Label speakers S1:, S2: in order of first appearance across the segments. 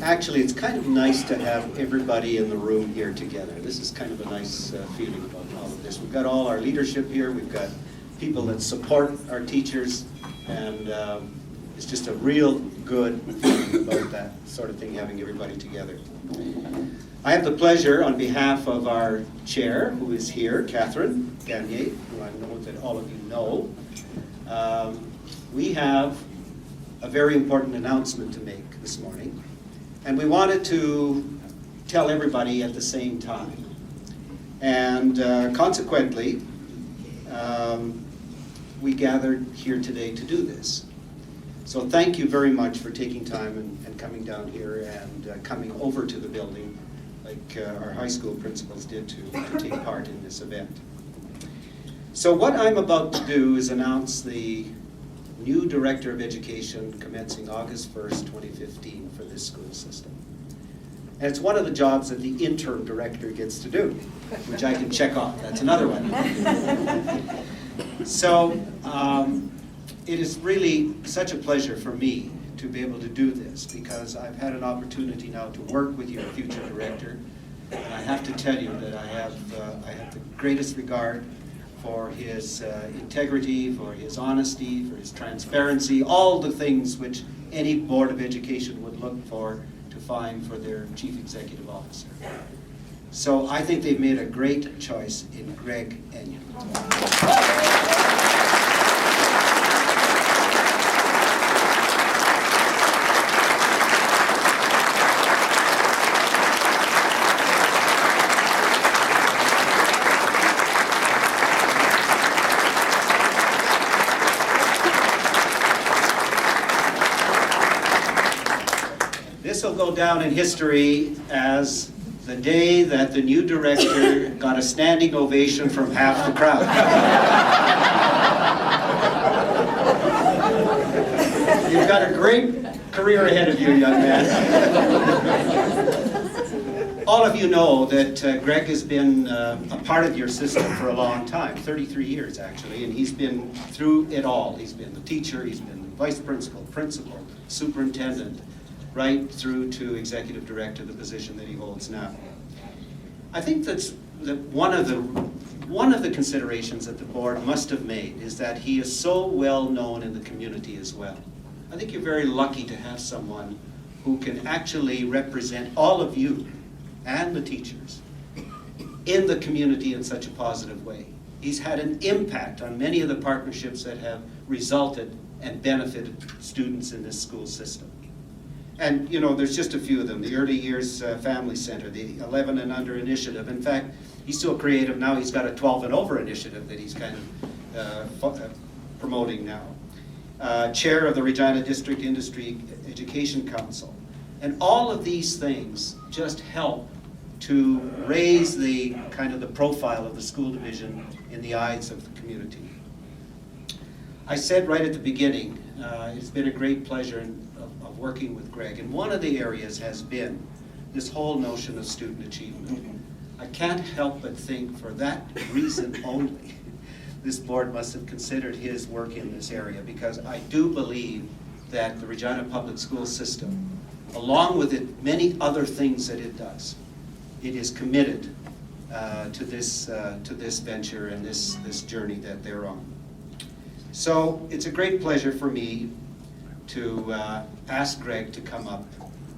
S1: Actually, it's kind of nice to have everybody in the room here together. This is kind of a nice feeling about all of this. We've got all our leadership here. We've got people that support our teachers, and it's just a real good feeling about that sort of thing, having everybody together. I have the pleasure, on behalf of our chair, who is here, Catherine Gagné, who I know that all of you know, we have a very important announcement to make this morning. And we wanted to tell everybody at the same time. And consequently, we gathered here today to do this. So thank you very much for taking time and coming down here and coming over to the building like our high school principals did to take part in this event. So what I'm about to do is announce the new Director of Education commencing August 1st, 2015 for this school system. And it's one of the jobs that the interim director gets to do, which I can check off. That's another one. So it is really such a pleasure for me to be able to do this, because I've had an opportunity now to work with your future director, and I have to tell you that I have the greatest regard for his integrity, for his honesty, for his transparency, all the things which any Board of Education would look for to find for their Chief Executive Officer. So I think they've made a great choice in Greg Enion. This will go down in history as the day that the new director got a standing ovation from half the crowd. You've got a great career ahead of you, young man. All of you know that Greg has been a part of your system for a long time, 33 years actually, and he's been through it all. He's been the teacher, he's been the vice principal, principal, superintendent, right through to executive director, the position that he holds now. I think that one of the considerations that the board must have made is that he is so well known in the community as well. I think you're very lucky to have someone who can actually represent all of you and the teachers in the community in such a positive way. He's had an impact on many of the partnerships that have resulted and benefited students in this school system. And you know, there's just a few of them. The Early Years Family Center, the 11 and Under Initiative. In fact, he's so creative now, he's got a 12 and Over initiative that he's kind of promoting now. Chair of the Regina District Industry Education Council. And all of these things just help to raise the kind of the profile of the school division in the eyes of the community. I said right at the beginning, it's been a great pleasure of working with Greg, and one of the areas has been this whole notion of student achievement. I can't help but think for that reason only, this board must have considered his work in this area, because I do believe that the Regina Public School System, along with it, many other things that it does, it is committed to this venture and this journey that they're on. So it's a great pleasure for me to ask Greg to come up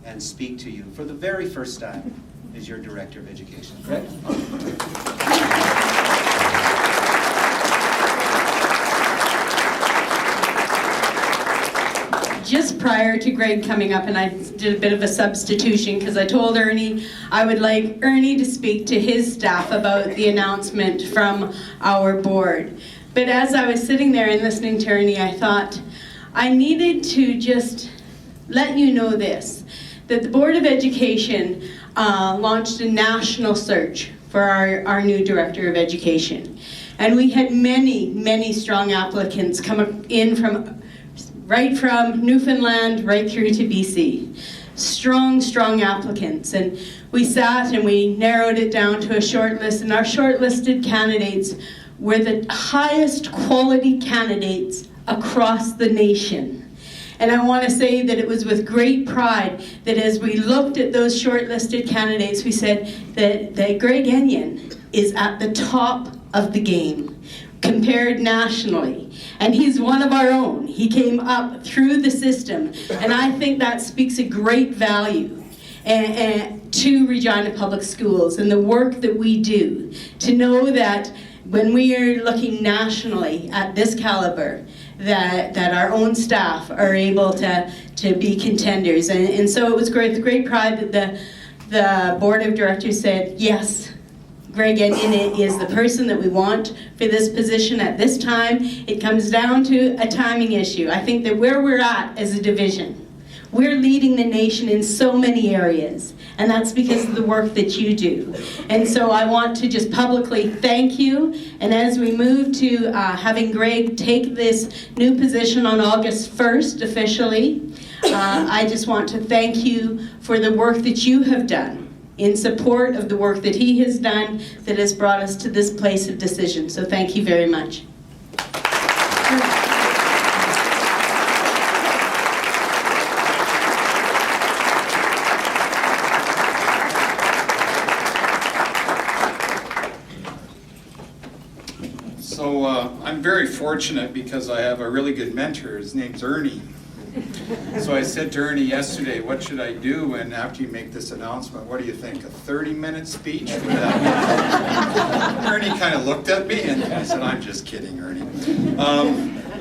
S1: and speak to you for the very first time as your Director of Education. Greg?
S2: Just prior to Greg coming up, and I did a bit of a substitution because I told Ernie I would like Ernie to speak to his staff about the announcement from our board. But as I was sitting there and listening to Ernie, I thought I needed to just let you know this, that the Board of Education launched a national search for our new Director of Education. And we had many strong applicants come in right from Newfoundland right through to BC. Strong applicants. And we sat and we narrowed it down to a short list, and our shortlisted candidates were the highest quality candidates across the nation. And I want to say that it was with great pride that as we looked at those shortlisted candidates, we said that Greg Enion is at the top of the game, compared nationally. And he's one of our own. He came up through the system. And I think that speaks a great value to Regina Public Schools and the work that we do. To know that when we are looking nationally at this caliber, that our own staff are able to be contenders. And so it was great, with great pride that the board of directors said, yes, Greg Enion is the person that we want for this position at this time. It comes down to a timing issue. I think that where we're at as a division, we're leading the nation in so many areas, and that's because of the work that you do. And so I want to just publicly thank you, and as we move to having Greg take this new position on August 1st officially, I just want to thank you for the work that you have done in support of the work that he has done that has brought us to this place of decision. So thank you very much.
S3: So I'm very fortunate because I have a really good mentor. His name's Ernie. So I said to Ernie yesterday, what should I do? And after you make this announcement, what do you think? A 30-minute speech? Ernie kind of looked at me and I said, I'm just kidding, Ernie.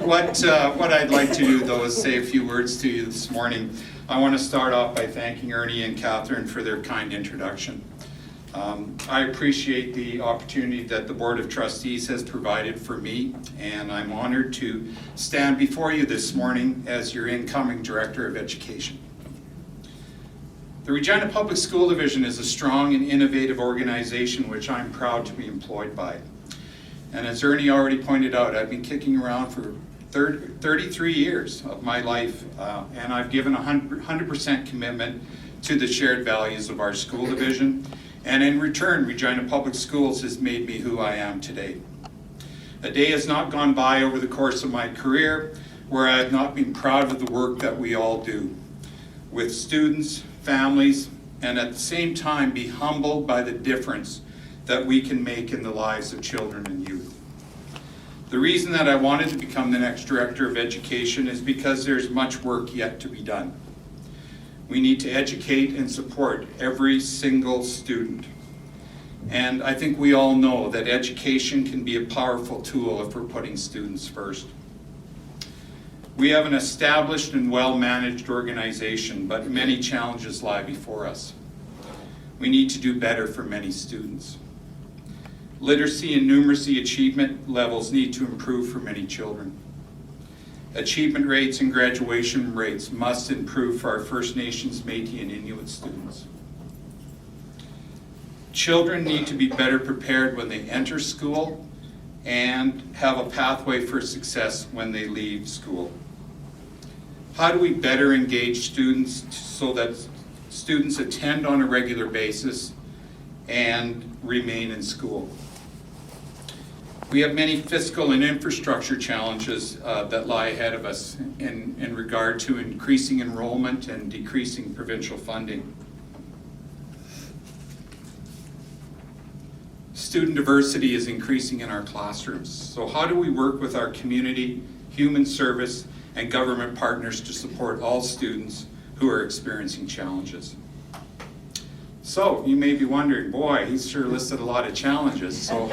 S3: What I'd like to do, though, is say a few words to you this morning. I want to start off by thanking Ernie and Catherine for their kind introduction. I appreciate the opportunity that the Board of Trustees has provided for me, and I'm honored to stand before you this morning as your incoming Director of Education. The Regina Public School Division is a strong and innovative organization which I'm proud to be employed by. And as Ernie already pointed out, I've been kicking around for 33 years of my life, and I've given 100% commitment to the shared values of our school division. And in return, Regina Public Schools has made me who I am today. A day has not gone by over the course of my career where I have not been proud of the work that we all do with students, families, and at the same time be humbled by the difference that we can make in the lives of children and youth. The reason that I wanted to become the next Director of Education is because there's much work yet to be done. We need to educate and support every single student. And I think we all know that education can be a powerful tool if we're putting students first. We have an established and well-managed organization, but many challenges lie before us. We need to do better for many students. Literacy and numeracy achievement levels need to improve for many children. Achievement rates and graduation rates must improve for our First Nations, Métis, and Inuit students. Children need to be better prepared when they enter school and have a pathway for success when they leave school. How do we better engage students so that students attend on a regular basis and remain in school? We have many fiscal and infrastructure challenges that lie ahead of us in regard to increasing enrollment and decreasing provincial funding. Student diversity is increasing in our classrooms. So how do we work with our community, human service, and government partners to support all students who are experiencing challenges? So you may be wondering, boy, he's sure listed a lot of challenges. So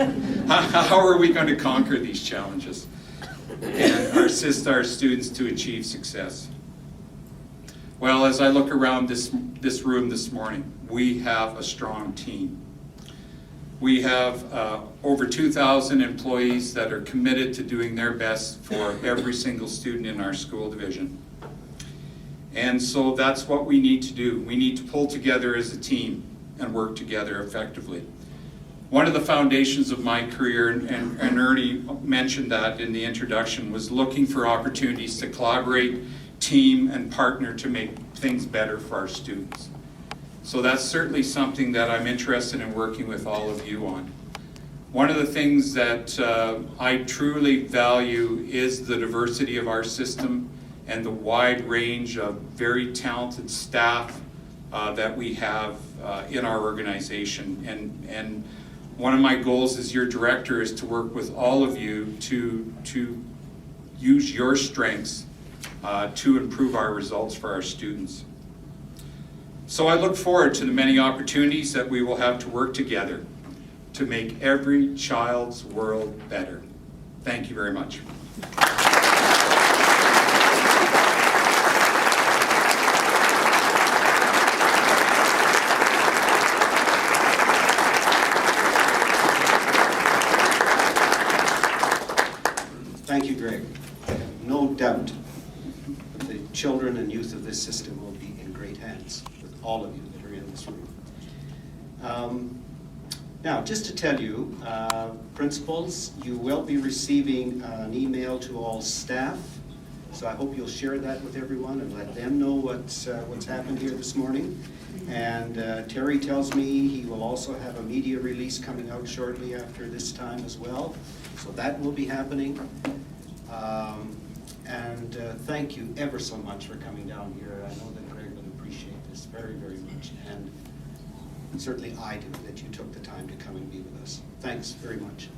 S3: how are we going to conquer these challenges and assist our students to achieve success? Well, as I look around this room this morning, we have a strong team. We have over 2,000 employees that are committed to doing their best for every single student in our school division. And so that's what we need to do. We need to pull together as a team and work together effectively. One of the foundations of my career, and Ernie mentioned that in the introduction, was looking for opportunities to collaborate, team, and partner to make things better for our students. So that's certainly something that I'm interested in working with all of you on. One of the things that I truly value is the diversity of our system and the wide range of very talented staff that we have in our organization. And one of my goals as your director is to work with all of you to use your strengths to improve our results for our students. So I look forward to the many opportunities that we will have to work together to make every child's world better. Thank you very much.
S1: Thank you, Greg. I have no doubt that the children and youth of this system will be in great hands with all of you that are in this room. Now, just to tell you, principals, you will be receiving an email to all staff. So I hope you'll share that with everyone and let them know what's happened here this morning. And Terry tells me he will also have a media release coming out shortly after this time as well. So that will be happening. Thank you ever so much for coming down here. I know that Greg would appreciate this very, very much. And certainly I do, that you took the time to come and be with us. Thanks very much.